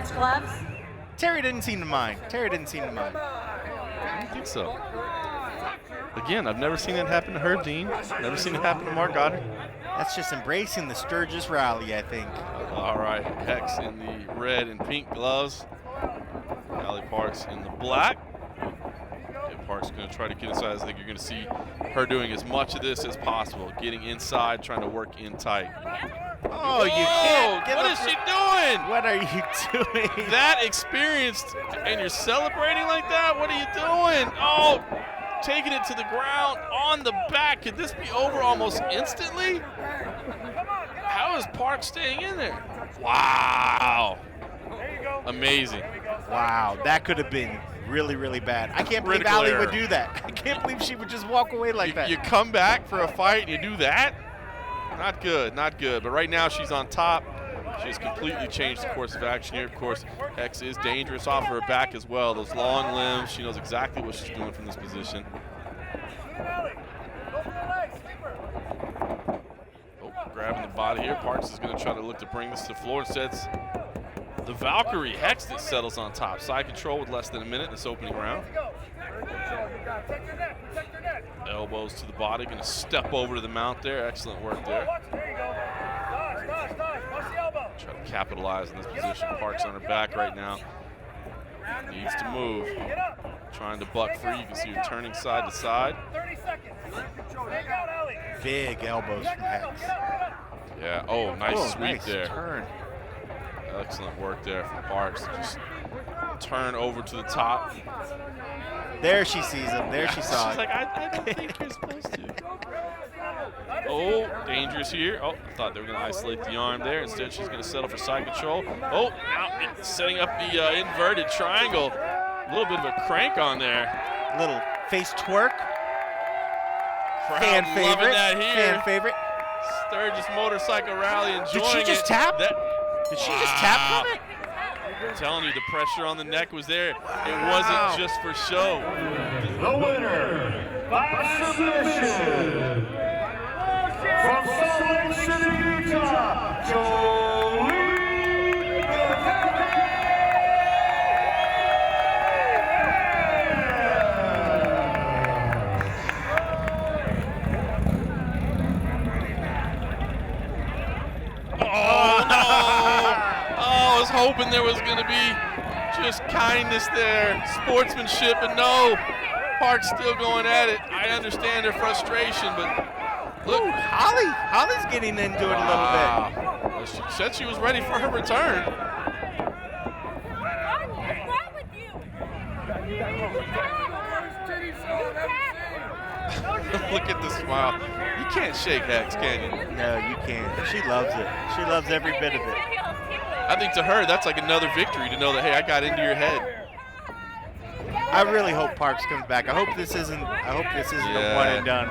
touch gloves? Terry didn't seem to mind. I don't think so. Again, I've never seen that happen to Herb Dean. Never seen it happen to Mark Goddard. That's just embracing the Sturgis rally, I think. All right, Hexx in the red and pink gloves. Allie Parks in the black. Okay, Parks going to try to get inside. I think you're going to see her doing as much of this as possible. Getting inside, trying to work in tight. Oh, you can't. What is she doing? What are you doing? That experienced, and you're celebrating like that? What are you doing? Oh, taking it to the ground on the back. Could this be over almost instantly? How is Parks staying in there? Wow. Amazing. Wow, that could have been really, really bad. I can't believe Critical Allie error. would do that. I can't believe she would just walk away like that. You come back for a fight and you do that? Not good, not good. But right now she's on top. She has completely changed the course of action here. Of course, Hexx is dangerous off her back as well. Those long limbs, she knows exactly what she's doing from this position. Oh, grabbing the body here. Parks is going to try to look to bring this to the floor. Instead, it's the Valkyrie Hexx that settles on top. Side control with less than a minute in this opening round. Elbows to the body, going to step over to the mount there. Excellent work there. Try to capitalize on this position. Parks on her back right now. Needs to move. Trying to buck free. You can see her turning side to side. Big elbows from Hexx. Yeah, oh, nice sweep nice there. Turn. Excellent work there from Parks. Just turn over to the top. There she sees him. There she saw She's it. like, I don't think you're supposed to. Oh, dangerous here. Oh, I thought they were going to isolate the arm there. Instead, she's going to settle for side control. Oh, now setting up the inverted triangle. A little bit of a crank on there. Little face twerk. Crowd Fan loving favorite. that here. Fan favorite. Sturgis Motorcycle Rally enjoying Did she just it. tap? Did she just tap from it? I'm telling you, the pressure on the neck was there. It wasn't just for show. The winner by submission from Salt Lake City, Utah, Jolene I was hoping there was going to be just kindness there, sportsmanship, and no. Park's still going at it. I understand her frustration, but look. Ooh, Hollie's getting into it a little bit. She said she was ready for her return. What's wrong with you? Look at the smile. You can't shake Hexx, can you? No, you can't. She loves it. She loves every bit of it. I think to her, that's like another victory to know that, hey, I got into your head. I really hope Parks comes back. I hope this isn't a one and done.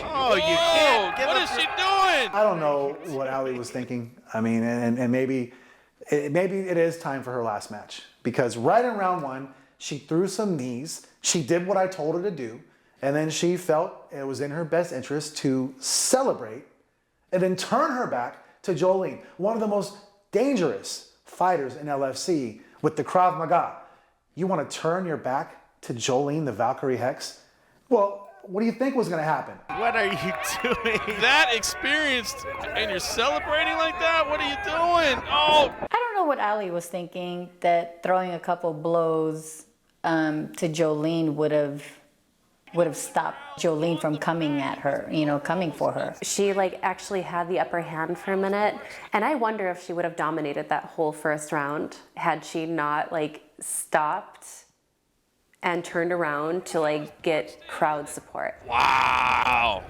Oh, you can't. What is she doing? I don't know what Allie was thinking. I mean, and maybe it is time for her last match, because right in round one, she threw some knees. She did what I told her to do, and then she felt it was in her best interest to celebrate and then turn her back to Jolene, one of the most dangerous fighters in LFC with the Krav Maga. You want to turn your back to Jolene, the Valkyrie Hexx? Well, what do you think was going to happen? What are you doing? That experienced, and you're celebrating like that? What are you doing? Oh! I don't know what Allie was thinking, that throwing a couple blows to Jolene would have stopped Jolene from coming at her, coming for her. She actually had the upper hand for a minute, and I wonder if she would have dominated that whole first round had she not stopped and turned around to get crowd support. Wow.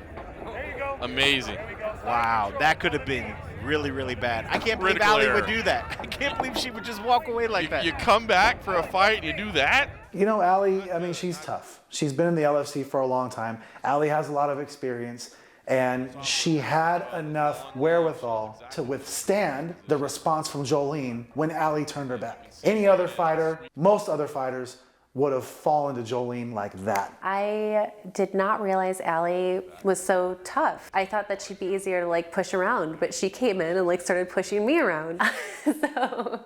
Amazing. Wow, that could have been really, really bad. I can't believe Critical Allie error. would do that. I can't believe she would just walk away like that. You come back for a fight and you do that? You know, Allie, I mean, she's tough. She's been in the LFC for a long time. Allie has a lot of experience, and she had enough wherewithal to withstand the response from Jolene when Allie turned her back. Any other fighter, most other fighters, would have fallen to Jolene like that. I did not realize Allie was so tough. I thought that she'd be easier to push around, but she came in and started pushing me around. So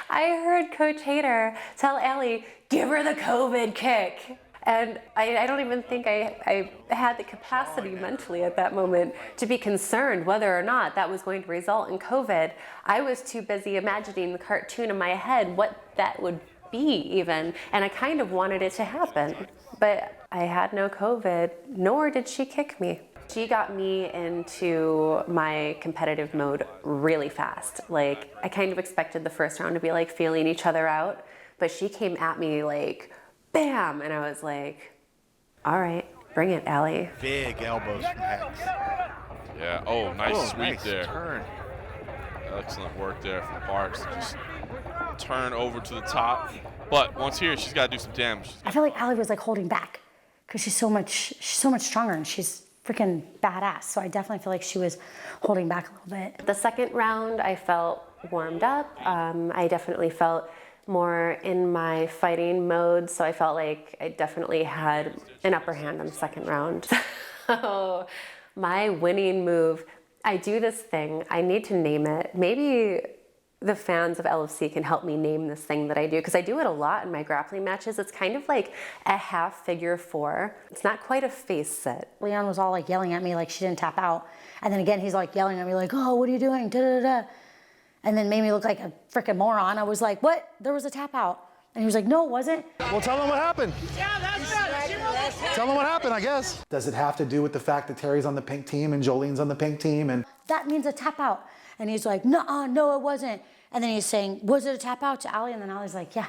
I heard Coach Hader tell Allie, give her the COVID kick. And I don't even think I had the capacity mentally at that moment to be concerned whether or not that was going to result in COVID. I was too busy imagining the cartoon in my head, what that would be even. And I kind of wanted it to happen. But I had no COVID, nor did she kick me. She got me into my competitive mode really fast. Like, I kind of expected the first round to be like feeling each other out, but she came at me like, bam! And I was like, all right, bring it, Allie. Big elbows from Hexx. Yeah, oh, nice sweep nice there. turn. Excellent work there from Parks. Just turn over to the top. But once here, she's got to do some damage. I feel like Allie was like holding back because she's so much stronger and she's freaking badass. So I definitely feel like she was holding back a little bit. The second round, I felt warmed up. I definitely felt more in my fighting mode. So I felt like I definitely had an upper hand in the second round. So my winning move, I do this thing, I need to name it. Maybe the fans of LFC can help me name this thing that I do, because I do it a lot in my grappling matches. It's kind of like a half figure four. It's not quite a face set. Leon was all like yelling at me like she didn't tap out. And then again, he's like yelling at me like, oh, what are you doing? Da, da, da. And then made me look like a freaking moron. I was like, what? There was a tap out. And he was like, no, it wasn't. Well, tell them what happened. Tell them what happened, I guess. Does it have to do with the fact that Terry's on the pink team and Jolene's on the pink team? And That means a tap out. And he's like, no, it wasn't. And then he's saying, was it a tap out to Allie? And then Allie's like, yeah.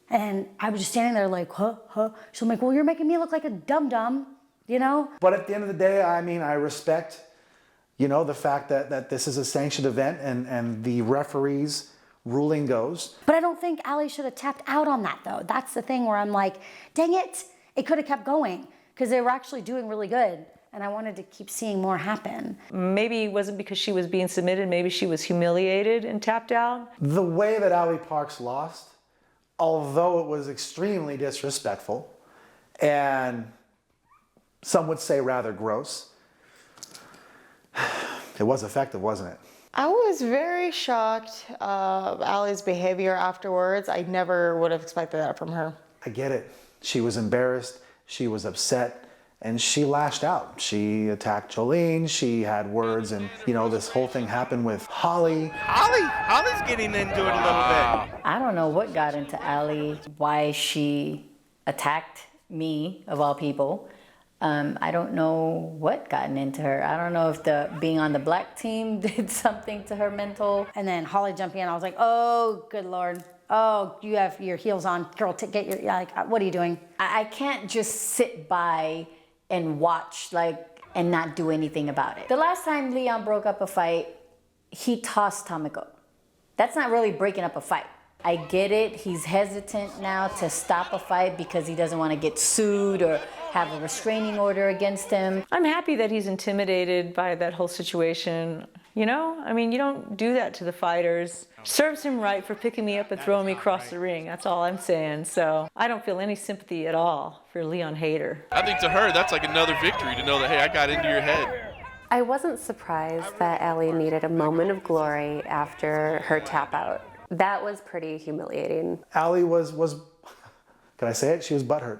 And I was just standing there like, huh? So I'm like, well, you're making me look like a dum-dum, you know? But at the end of the day, I mean, I respect, the fact that this is a sanctioned event and the referee's ruling goes. But I don't think Allie should have tapped out on that, though. That's the thing where I'm like, dang it. It could have kept going because they were actually doing really good. And I wanted to keep seeing more happen. Maybe it wasn't because she was being submitted. Maybe she was humiliated and tapped out. The way that Allie Parks lost, although it was extremely disrespectful and some would say rather gross, it was effective, wasn't it? I was very shocked of Allie's behavior afterwards. I never would have expected that from her. I get it. She was embarrassed. She was upset. And she lashed out. She attacked Jolene. She had words, and this whole thing happened with Holly's getting into it a little bit. I don't know what got into Allie, why she attacked me, of all people. I don't know what gotten into her. I don't know if being on the black team did something to her mental. And then Holly jumping in, I was like, oh, good Lord. Oh, you have your heels on. Girl, get your, like, what are you doing? I can't just sit by and watch, and not do anything about it. The last time Leon broke up a fight, he tossed TOMIKO. That's not really breaking up a fight. I get it, he's hesitant now to stop a fight because he doesn't want to get sued or have a restraining order against him. I'm happy that he's intimidated by that whole situation. I mean, you don't do that to the fighters. Serves him right for picking me up and throwing me across the ring. That's all I'm saying. So I don't feel any sympathy at all for Leon Hader. I think to her, that's like another victory to know that, hey, I got into your head. I wasn't surprised that Allie needed a moment of glory after her tap out. That was pretty humiliating. Allie was, can I say it? She was butthurt.